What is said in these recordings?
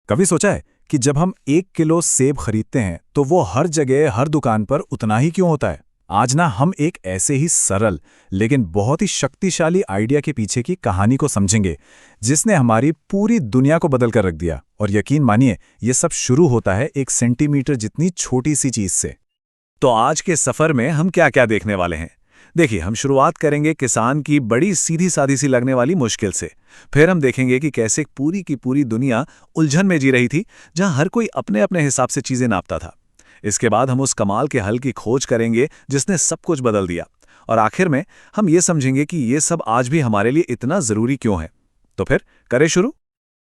कभी सोचा है कि जब हम 1 किलो सेब खरीदते हैं तो वो हर जगह हर दुकान पर उतना ही क्यों होता है? आज ना हम एक ऐसे ही सरल लेकिन बहुत ही शक्तिशाली आइडिया के पीछे की कहानी को समझेंगे, जिसने हमारी पूरी दुनिया को बदल कर रख दिया। और यकीन मानिए, ये सब शुरू होता है 1 सेंटीमीटर जितनी छोटी सी चीज से। तो आज के सफर में हम क्या क्या देखने वाले हैं? देखिए, हम शुरुआत करेंगे किसान की बड़ी सीधी सादी सी लगने वाली मुश्किल से। फिर हम देखेंगे कि कैसे पूरी की पूरी दुनिया उलझन में जी रही थी, जहां हर कोई अपने अपने हिसाब से चीजें नापता था। इसके बाद हम उस कमाल के हल की खोज करेंगे जिसने सब कुछ बदल दिया। और आखिर में हम ये समझेंगे कि ये सब आज भी हमारे लिए इतना जरूरी क्यों है। तो फिर करें शुरू।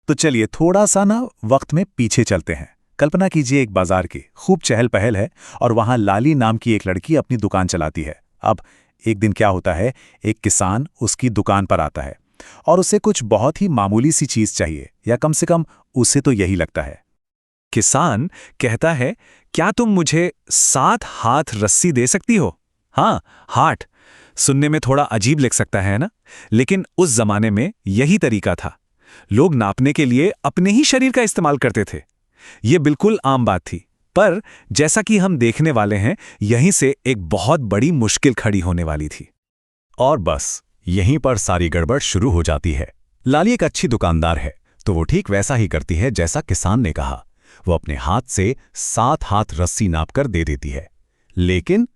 तो चलिए थोड़ा सा ना वक्त में पीछे चलते हैं। कल्पना कीजिए, एक बाजार की खूब चहल पहल है और वहां लाली नाम की एक लड़की अपनी दुकान चलाती है। अब एक दिन क्या होता है, एक किसान उसकी दुकान पर आता है और उसे कुछ बहुत ही मामूली सी चीज चाहिए, या कम से कम उसे तो यही लगता है। किसान कहता है, क्या तुम मुझे 7 हाथ रस्सी दे सकती हो? हाँ, हाट सुनने में थोड़ा अजीब लग सकता है ना, लेकिन उस जमाने में यही तरीका था। लोग नापने के लिए अपने ही शरीर का इस्तेमाल करते थे। ये बिल्कुल आम बात थी। पर जैसा कि हम देखने वाले हैं, यहीं से एक बहुत बड़ी मुश्किल खड़ी होने वाली थी। और बस यहीं पर सारी गड़बड़ शुरू हो जाती है। लाली एक अच्छी दुकानदार है, तो वो ठीक वैसा ही करती है जैसा किसान ने कहा। वो अपने हाथ से 7 हाथ रस्सी नापकर दे देती है। लेकिन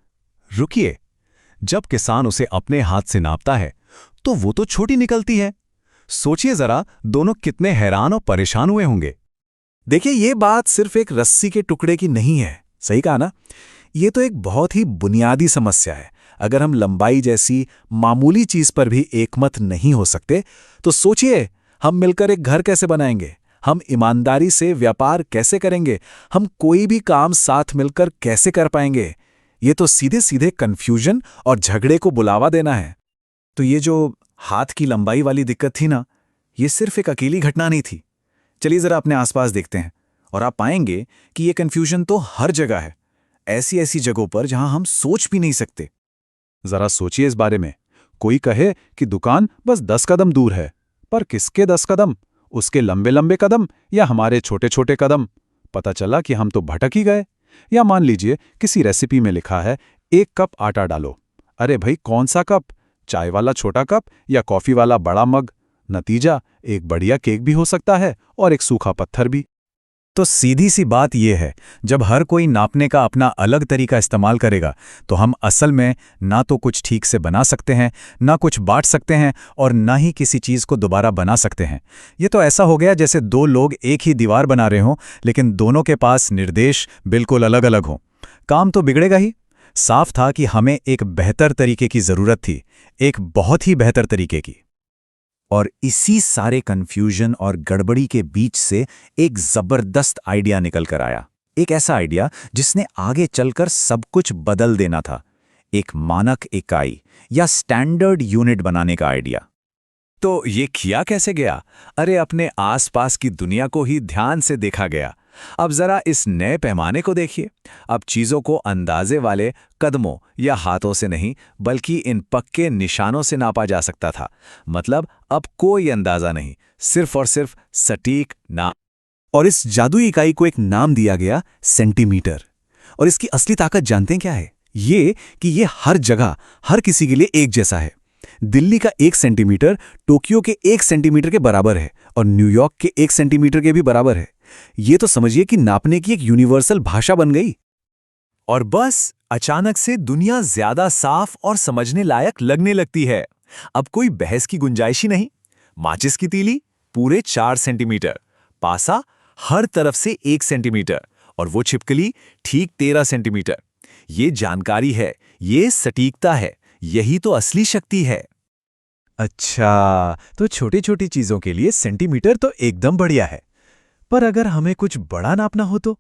रुकिए, जब किसान उसे अपने हाथ से नापता है तो वो तो छोटी निकलती है। सोचिए जरा, दोनों कितने हैरान और परेशान हुए होंगे। देखिए, ये बात सिर्फ एक रस्सी के टुकड़े की नहीं है। सही कहा ना? ये तो एक बहुत ही बुनियादी समस्या है। अगर हम लंबाई जैसी मामूली चीज पर भी एकमत नहीं हो सकते, तो सोचिए हम मिलकर एक घर कैसे बनाएंगे? हम ईमानदारी से व्यापार कैसे करेंगे? हम कोई भी काम साथ मिलकर कैसे कर पाएंगे? ये तो सीधे सीधे कन्फ्यूजन और झगड़े को बुलावा देना है। तो ये जो हाथ की लंबाई वाली दिक्कत थी ना, ये सिर्फ एक अकेली घटना नहीं थी। चलिए जरा अपने आसपास देखते हैं और आप पाएंगे कि ये कन्फ्यूजन तो हर जगह है, ऐसी ऐसी जगहों पर जहां हम सोच भी नहीं सकते। जरा सोचिए इस बारे में। कोई कहे कि दुकान बस 10 कदम दूर है, पर किसके 10 कदम? उसके लंबे लंबे कदम या हमारे छोटे छोटे कदम? पता चला कि हम तो भटक ही गए। या मान लीजिए किसी रेसिपी में लिखा है 1 कप आटा डालो। अरे भाई, कौन सा कप? चाय वाला छोटा कप या कॉफी वाला बड़ा मग? नतीजा एक बढ़िया केक भी हो सकता है और एक सूखा पत्थर भी। तो सीधी सी बात यह है, जब हर कोई नापने का अपना अलग तरीका इस्तेमाल करेगा, तो हम असल में ना तो कुछ ठीक से बना सकते हैं, ना कुछ बांट सकते हैं, और ना ही किसी चीज को दोबारा बना सकते हैं। ये तो ऐसा हो गया जैसे 2 लोग एक ही दीवार बना रहे हों, लेकिन दोनों के पास निर्देश बिल्कुल अलग अलग हों। काम तो बिगड़ेगा ही। साफ था कि हमें एक बेहतर तरीके की जरूरत थी, एक बहुत ही बेहतर तरीके की। और इसी सारे कन्फ्यूजन और गड़बड़ी के बीच से एक जबरदस्त आइडिया निकल कर आया। एक ऐसा आइडिया जिसने आगे चलकर सब कुछ बदल देना था। एक मानक इकाई या स्टैंडर्ड यूनिट बनाने का आइडिया। तो ये किया कैसे गया? अरे, अपने आसपास की दुनिया को ही ध्यान से देखा गया। अब जरा इस नए पैमाने को देखिए। अब चीजों को अंदाजे वाले कदमों या हाथों से नहीं, बल्कि इन पक्के निशानों से नापा जा सकता था। मतलब अब कोई अंदाजा नहीं, सिर्फ और सिर्फ सटीक नाप। और इस जादुई इकाई को एक नाम दिया गया, सेंटीमीटर। और इसकी असली ताकत जानते हैं क्या है? ये कि ये हर जगह हर किसी के लिए एक जैसा है। दिल्ली का 1 सेंटीमीटर टोक्यो के 1 सेंटीमीटर के बराबर है, और न्यूयॉर्क के 1 सेंटीमीटर के भी बराबर है। ये तो समझिए कि नापने की एक यूनिवर्सल भाषा बन गई। और बस अचानक से दुनिया ज्यादा साफ और समझने लायक लगने लगती है। अब कोई बहस की गुंजाइश ही नहीं। माचिस की तीली पूरे 4 सेंटीमीटर, पासा हर तरफ से 1 सेंटीमीटर, और वो छिपकली ठीक 13 सेंटीमीटर। ये जानकारी है, ये सटीकता है, यही तो असली शक्ति है। अच्छा, तो छोटी छोटी चीजों के लिए सेंटीमीटर तो एकदम बढ़िया है। पर अगर हमें कुछ बड़ा नापना हो तो,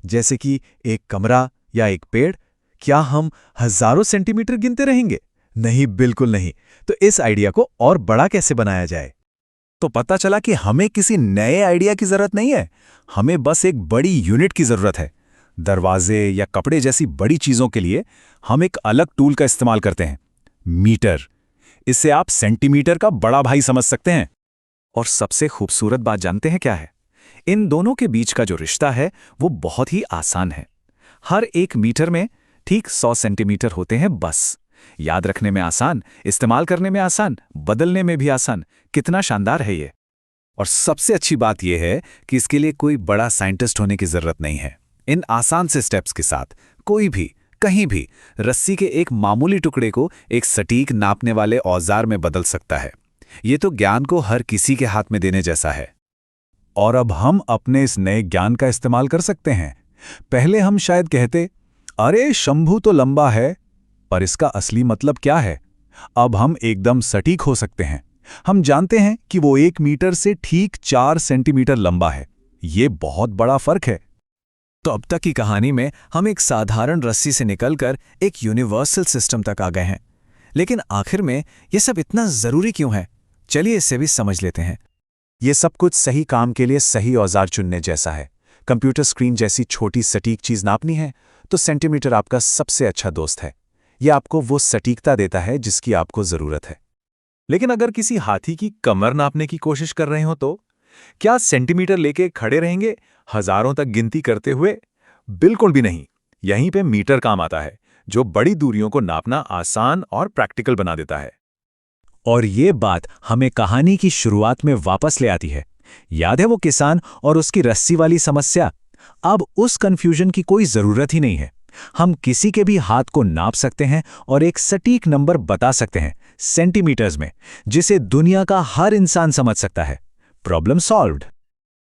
जैसे कि एक कमरा या एक पेड़, क्या हम हजारों सेंटीमीटर गिनते रहेंगे? नहीं, बिल्कुल नहीं। तो इस आइडिया को और बड़ा कैसे बनाया जाए? तो पता चला कि हमें किसी नए आइडिया की जरूरत नहीं है, हमें बस एक बड़ी यूनिट की जरूरत है। दरवाजे या कपड़े जैसी बड़ी चीजों के लिए हम एक अलग टूल का इस्तेमाल करते हैं, मीटर। इससे आप सेंटीमीटर का बड़ा भाई समझ सकते हैं। और सबसे खूबसूरत बात जानते हैं क्या है? इन दोनों के बीच का जो रिश्ता है वो बहुत ही आसान है। हर एक मीटर में ठीक 100 सेंटीमीटर होते हैं बस। याद रखने में आसान, इस्तेमाल करने में आसान, बदलने में भी आसान। कितना शानदार है ये। और सबसे अच्छी बात यह है कि इसके लिए कोई बड़ा साइंटिस्ट होने की जरूरत नहीं है। इन आसान से स्टेप्स के साथ कोई भी कहीं भी रस्सी के एक मामूली टुकड़े को एक सटीक नापने वाले औजार में बदल सकता है। ये तो ज्ञान को हर किसी के हाथ में देने जैसा है। और अब हम अपने इस नए ज्ञान का इस्तेमाल कर सकते हैं। पहले हम शायद कहते, अरे शंभू तो लंबा है, पर इसका असली मतलब क्या है? अब हम एकदम सटीक हो सकते हैं। हम जानते हैं कि वो 1 मीटर से ठीक 4 सेंटीमीटर लंबा है। ये बहुत बड़ा फर्क है। तो अब तक की कहानी में हम एक साधारण रस्सी से निकलकर एक यूनिवर्सल सिस्टम तक आ गए हैं। लेकिन आखिर में ये सब इतना जरूरी क्यों है? चलिए इसे भी समझ लेते हैं। ये सब कुछ सही काम के लिए सही औजार चुनने जैसा है। कंप्यूटर स्क्रीन जैसी छोटी सटीक चीज नापनी है तो सेंटीमीटर आपका सबसे अच्छा दोस्त है। यह आपको वो सटीकता देता है जिसकी आपको जरूरत है। लेकिन अगर किसी हाथी की कमर नापने की कोशिश कर रहे हो तो क्या सेंटीमीटर लेके खड़े रहेंगे हजारों तक गिनती करते हुए? बिल्कुल भी नहीं। यहीं पे मीटर काम आता है, जो बड़ी दूरियों को नापना आसान और प्रैक्टिकल बना देता है। और ये बात हमें कहानी की शुरुआत में वापस ले आती है। याद है वो किसान और उसकी रस्सी वाली समस्या? अब उस कंफ्यूजन की कोई जरूरत ही नहीं है। हम किसी के भी हाथ को नाप सकते हैं और एक सटीक नंबर बता सकते हैं सेंटीमीटर्स में, जिसे दुनिया का हर इंसान समझ सकता है। Problem solved.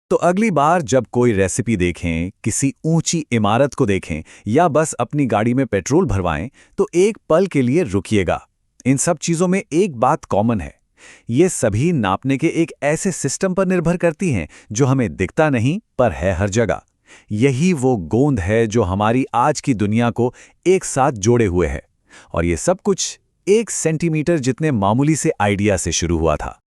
तो अगली बार जब कोई रेसिपी देखें, किसी ऊंची इमारत को देखें या बस अपनी गाड़ी में पेट्रोल भरवाएं, तो एक पल के लिए रुकिएगा। इन सब चीजों में एक बात कॉमन है। ये सभी नापने के एक ऐसे सिस्टम पर निर्भर करती हैं जो हमें दिखता नहीं पर है हर जगह। यही वो गोंद है जो हमारी आज की दुनिया को एक साथ जोड़े हुए है। और ये सब कुछ 1 सेंटीमीटर जितने मामूली से आइडिया से शुरू हुआ था।